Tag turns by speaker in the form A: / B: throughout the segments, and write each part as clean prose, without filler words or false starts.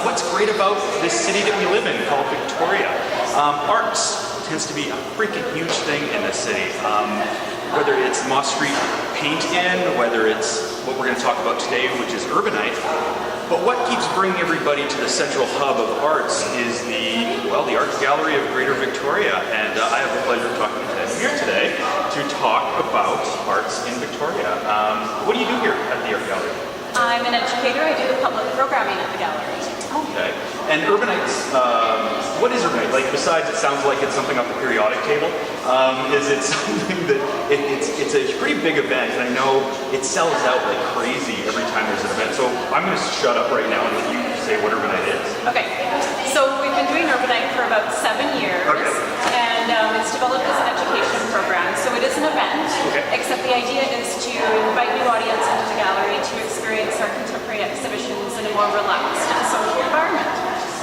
A: what's great about this city that we live in called Victoria? Arts tends to be a freaking huge thing in this city. Whether it's Moss Street Paint In, whether it's what we're going to talk about today, which is Urbanite. But what keeps bringing everybody to the central hub of arts is the Art Gallery of Greater Victoria. And I have the pleasure of talking to Tania Muir today to talk about arts in Victoria. What do you do here at the Art Gallery?
B: I'm an educator. I do the public programming at the gallery.
A: Okay. And Urbanites, what is Urbanite? Like, besides it sounds like it's something off the periodic table, is it something that, it's a pretty big event, and I know it sells out like crazy every time there's an event. So I'm going to shut up right now and let you say what Urbanite is.
B: Okay. So we've been doing Urbanite for about 7 years.
A: Okay.
B: And it's developed as an education program. So it is an event, except the idea is to invite new audience into the gallery to experience our contemporary exhibitions in a more relaxed and social environment.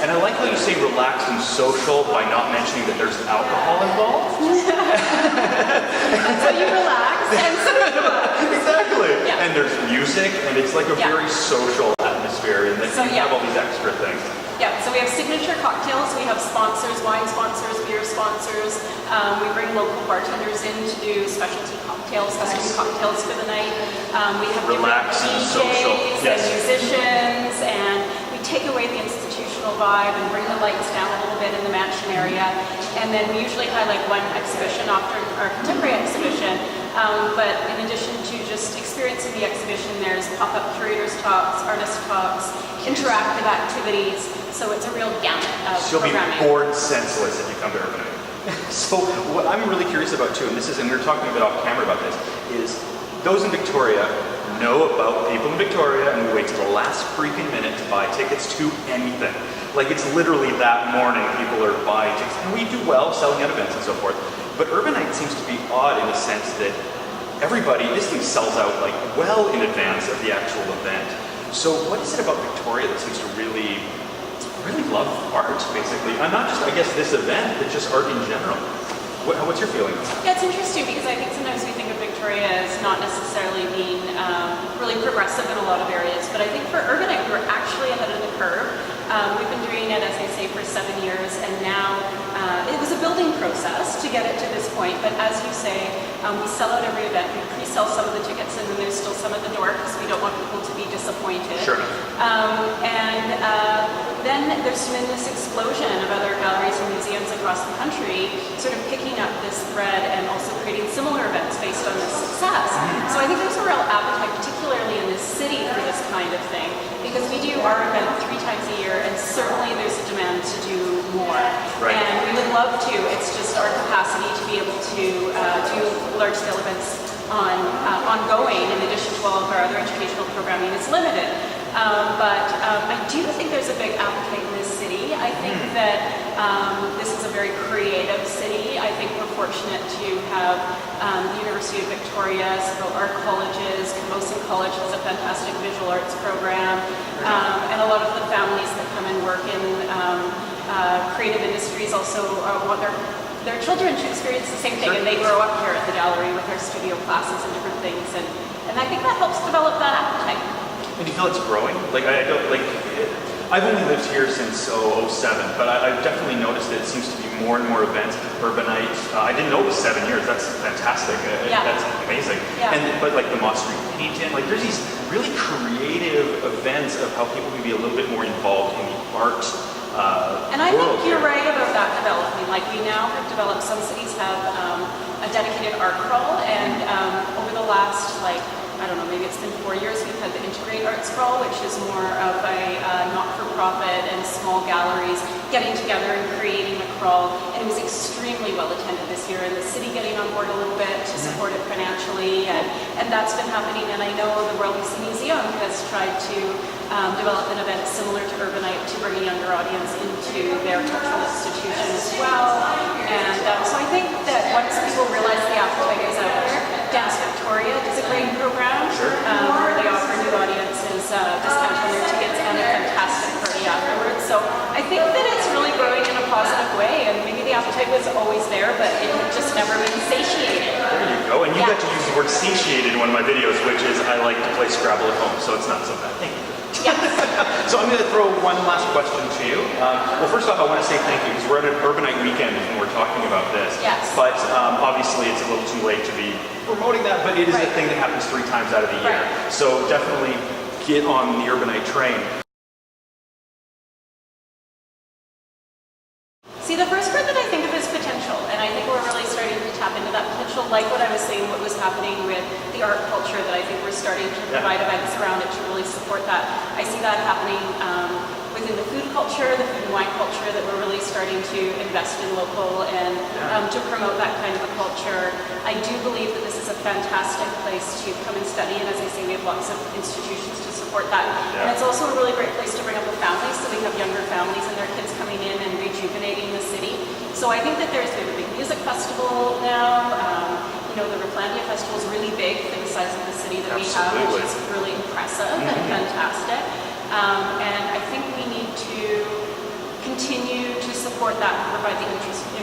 A: And I like how you say relaxed and social by not mentioning that there's alcohol involved.
B: So you relax and socialize.
A: Exactly.
B: Yeah.
A: And there's music, and it's like a very social atmosphere, and then you have all these extra things.
B: Yeah, so we have signature cocktails, we have sponsors, wine sponsors, beer sponsors. We bring local bartenders in to do specialty cocktails, custom cocktails for the night. We have
A: relaxed and social.
B: And musicians, and we take away the institutional vibe and bring the lights down a little bit in the mansion area. And then we usually highlight one exhibition after our contemporary exhibition. But in addition to just experiencing the exhibition, there's pop-up curators talks, artist talks, interactive activities. So it's a real gamut of programming.
A: You'll be bored senseless if you come to Urbanite. So what I'm really curious about too, and we were talking a bit off camera about this, is those in Victoria know about people in Victoria, and we wait to the last freaking minute to buy tickets to anything. Like, it's literally that morning people are buying tickets, and we do well selling out events and so forth. But Urbanite seems to be odd in the sense that this thing sells out like well in advance of the actual event. So what is it about Victoria that seems to really love art, basically? And not just, I guess, this event, but just art in general. What's your feeling?
B: Yeah, it's interesting because I think sometimes we think of Victoria as not necessarily being really progressive in a lot of areas, but I think for Urbanite, we're actually ahead of the curve. We've been doing it, as I say, for 7 years, and now it was a building process to get it to this point, but as you say, we sell out every event. We pre-sell some of the tickets, and then there's still some at the door because we don't want people to be disappointed.
A: Sure.
B: Then there's been this explosion of other galleries and museums across the country sort of picking up this thread and also creating similar events based on this success. So I think there's a real appetite, particularly in this city, for this kind of thing, because we do our event 3 times a year, and certainly there's a demand to do more.
A: Right.
B: And we would love to. It's just our capacity to be able to do large-scale events ongoing, in addition to all of our other educational programming, is limited. But I do think there's a big appetite in this city. I think that this is a very creative city. I think we're fortunate to have the University of Victoria, several art colleges. Camosun College has a fantastic visual arts program, and a lot of the families that come and work in creative industries also want their children to experience the same thing, and they grow up here at the gallery with our studio classes and different things, and I think that helps develop that appetite.
A: And you feel it's growing? Like, I've only lived here since 2007, but I've definitely noticed that it seems to be more and more events. Urbanite, I didn't know it was 7 years. That's fantastic. That's amazing.
B: Yeah.
A: But like the Moss Street Paint In, like there's these really creative events of how people can be a little bit more involved in the art
B: and I think you're right about that developing. Like, we now have developed, some cities have a dedicated art crawl, and over the last, I don't know, maybe it's been 4 years, we've had the Integrate Arts Crawl, which is more of a not-for-profit and small galleries getting together and creating a crawl. And it was extremely well attended this year, and the city getting on board a little bit to support it financially, and that's been happening. And I know the Royal BC Museum has tried to develop an event similar to Urbanite to bring a younger audience into their cultural institution as well. And so I think that once people realize the appetite is out there, Dance Victoria does a great program where they offer new audiences discounts on their tickets and a fantastic party afterwards. So I think that it's really growing in a positive way, and maybe the appetite was always there, but it had just never been satiated.
A: There you go, and you got to use the word satiated in one of my videos, which is I like to play Scrabble at home, so it's not so bad. Thank you.
B: Yes.
A: So I'm going to throw one last question to you. Well, first off, I want to say thank you because we're at an Urbanite weekend and we're talking about this.
B: Yes.
A: But obviously it's a little too late to be promoting that, but it is a thing that happens 3 times out of the year.
B: Right.
A: So definitely get on the Urbanite train.
B: See, the first part that I think of is potential, and I think we're really starting to tap into that potential, like what I was saying, what was happening with the art culture, that I think we're starting to provide events around it to really support that. I see that happening within the food culture, the food and wine culture, that we're really starting to invest in local and to promote that kind of a culture. I do believe that this is a fantastic place to come and study, and as I say, we have lots of institutions to support that. And it's also a really great place to bring up a family, so we have younger families and their kids coming in and rejuvenating the city. So I think that there's been a big music festival now. You know, the Raplandia Festival is really big for the size of the city that we have, which is really impressive and fantastic. And I think we need to continue to support that and provide the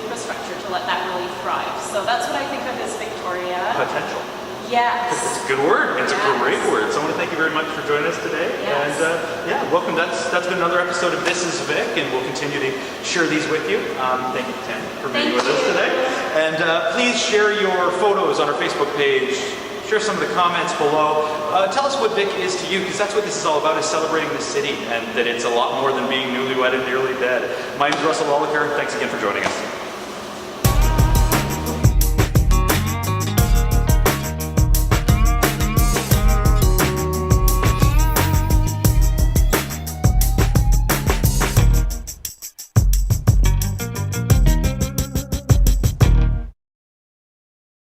B: infrastructure to let that really thrive. So that's what I think of as Victoria.
A: Potential.
B: Yes.
A: It's a good word. It's a great word. So I want to thank you very much for joining us today.
B: Yes.
A: And welcome. That's been another episode of This is Vic, and we'll continue to share these with you. Thank you, Tania, for being with us today. And please share your photos on our Facebook page. Share some of the comments below. Tell us what Vic is to you, because that's what this is all about, is celebrating the city, and that it's a lot more than being newlywed and nearly dead. My name is Russel Lolacher. Thanks again for joining us.